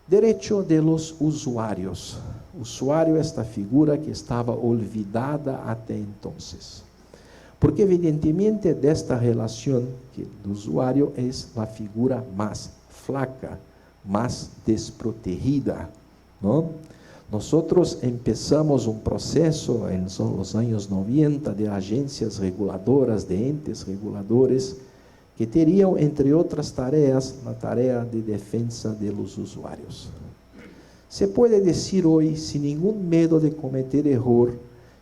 Derecho de los usuarios. Usuário, esta figura que estava olvidada até entonces. Porque evidentemente desta relação do usuário é a figura mais flaca, mais desprotegida, não? Nosotros empezamos um processo em os anos 90 de agências reguladoras, de entes reguladores, que teriam, entre outras tarefas, a tarefa de defesa dos usuários. Se pode dizer hoje, sem nenhum medo de cometer erro,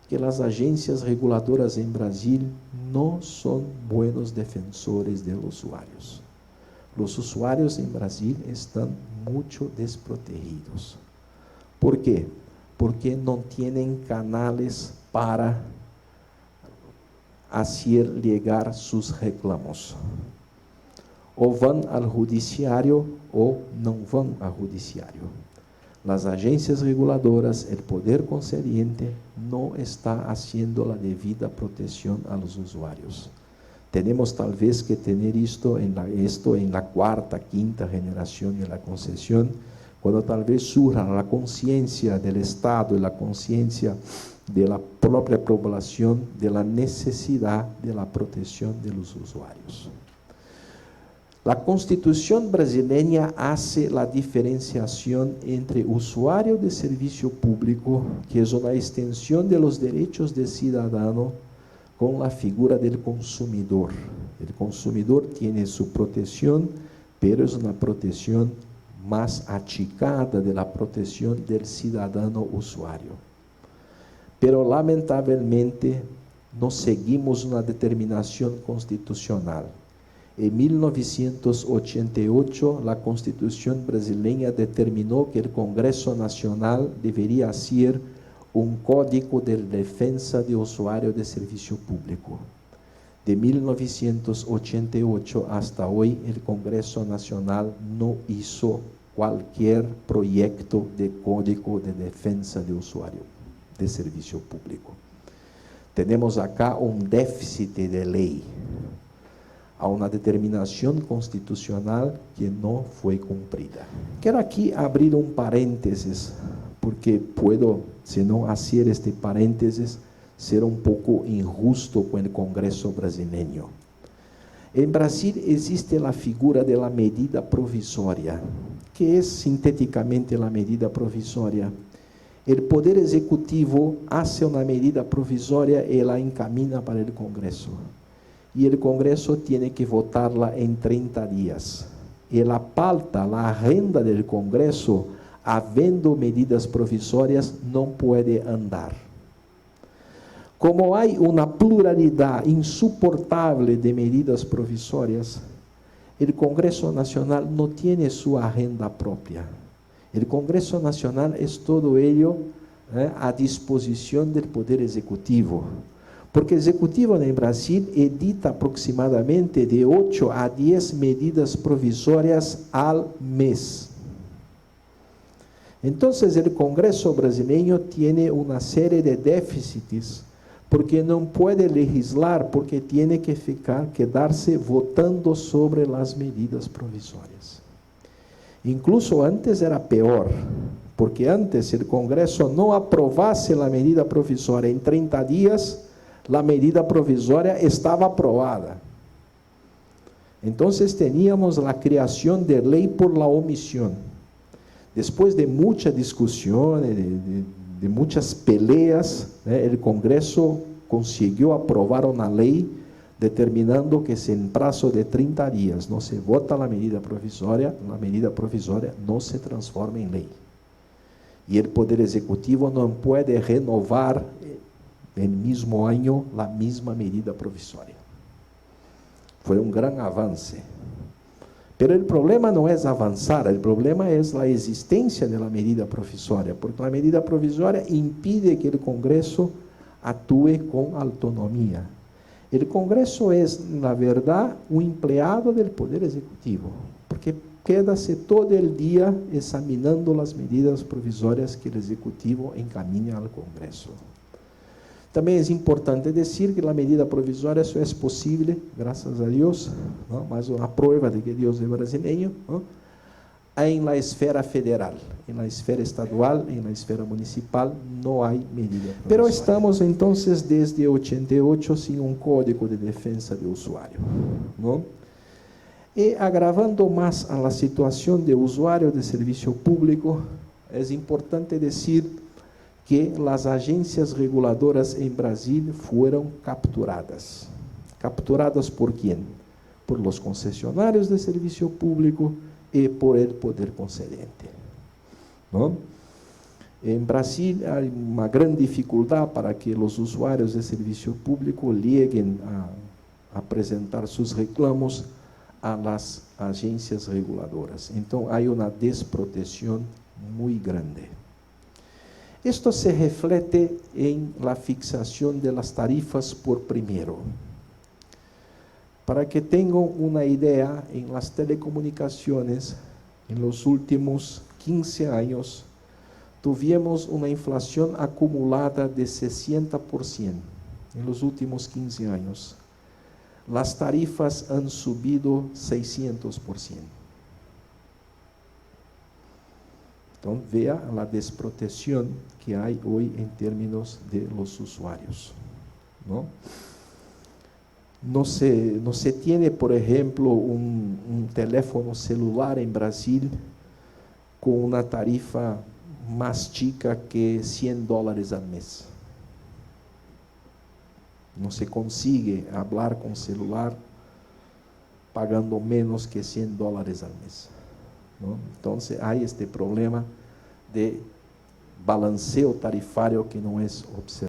que as agências reguladoras em Brasil não são buenos defensores dos usuários. Os usuários em Brasil estão muito desprotegidos. ¿Por quê? Porque não têm canais para fazer chegar seus reclamos. Ou vão ao judiciário ou não vão ao judiciário. As agências reguladoras, o poder concediente, não está fazendo a devida proteção aos usuários. Temos talvez que ter isto em la quarta, quinta geração de la concessão, quando talvez surja a consciência do Estado e a consciência da própria população de la necessidade de la proteção dos usuários. A Constituição brasileira hace a diferenciação entre usuário de serviço público, que é uma extensão de los derechos del cidadano, com a figura del consumidor. O consumidor tem sua proteção, pero é uma proteção mais achicada de la proteção del cidadano usuário. Pero, lamentavelmente, não seguimos uma determinação constitucional. Em 1988, a Constituição brasileira determinou que o Congresso Nacional deveria ser um código de defesa do usuário de serviço público. De 1988 hasta hoy, o Congresso Nacional não hizo qualquer projeto de código de defesa do usuário de serviço público. Temos acá um déficit de lei. Há uma determinação constitucional que não foi cumprida. Quero aqui abrir um parênteses, porque puedo, se não fazer este parênteses, ser um pouco injusto com o Congresso brasileiro. Em Brasil existe a figura da medida provisória, que é sinteticamente a medida provisória. O Poder Executivo hace uma medida provisória e la encamina para o Congresso. E o Congresso tem que votarla em 30 dias. E a pauta, a agenda do Congresso, havendo medidas provisórias, não pode andar. Como há uma pluralidade insuportável de medidas provisórias, o Congresso Nacional não tem sua agenda própria. O Congresso Nacional é todo ello à disposição do Poder Executivo. Porque o Executivo em Brasil edita aproximadamente de 8 a 10 medidas provisórias ao mês. Então, o Congresso brasileiro tem uma série de déficits, porque não pode legislar, porque tem que quedar-se votando sobre as medidas provisórias. Incluso antes era pior, porque antes o Congresso não aprovasse a medida provisória em 30 dias, a medida provisória estava aprovada. Então, teníamos a criação de lei por la omissão. Depois de muita discussão, de muitas peleas, o Congresso conseguiu aprovar uma lei determinando que se em prazo de 30 dias não se vota a medida provisória não se transforma em lei. E o Poder Executivo não pode renovar no mesmo ano a mesma medida provisória. Foi um grande avanço. Pero o problema não é avançar, o problema é a existência da medida provisória, porque a medida provisória impide que o Congresso atue com autonomia. O Congresso é, na verdade, um empleado do Poder Executivo, porque queda-se todo o dia examinando as medidas provisórias que o Executivo encaminha ao Congresso. Também é importante dizer que a medida provisória só é possível, graças a Deus, mais uma prova de que Deus é brasileiro, en la esfera federal. En la esfera estadual, en la esfera municipal, no hay medida. Pero estamos entonces desde 88 sin un código de defensa de usuario, ¿no? Y agravando más a la situación de usuario de servicio público, es importante decir que las agencias reguladoras en Brasil fueron capturadas. ¿Capturadas por quién? Por los concesionarios de servicio público y por el poder concedente, ¿no? En Brasil hay una gran dificultad para que los usuarios de servicio público lleguen a presentar sus reclamos a las agencias reguladoras. Entonces hay una desprotección muy grande. Esto se reflete en la fixación de las tarifas por primero. Para que tengan una idea, en las telecomunicaciones, en los últimos 15 años, tuvimos una inflación acumulada de 60% en los últimos 15 años. Las tarifas han subido 600%. Entonces, vea la desprotección que hay hoy en términos de los usuarios, ¿no? No se tiene, por ejemplo, un teléfono celular en Brasil con una tarifa más chica que $100 al mes. No se consigue hablar con celular pagando menos que $100 al mes, ¿no? Entonces hay este problema de balanceo tarifario que no es observado.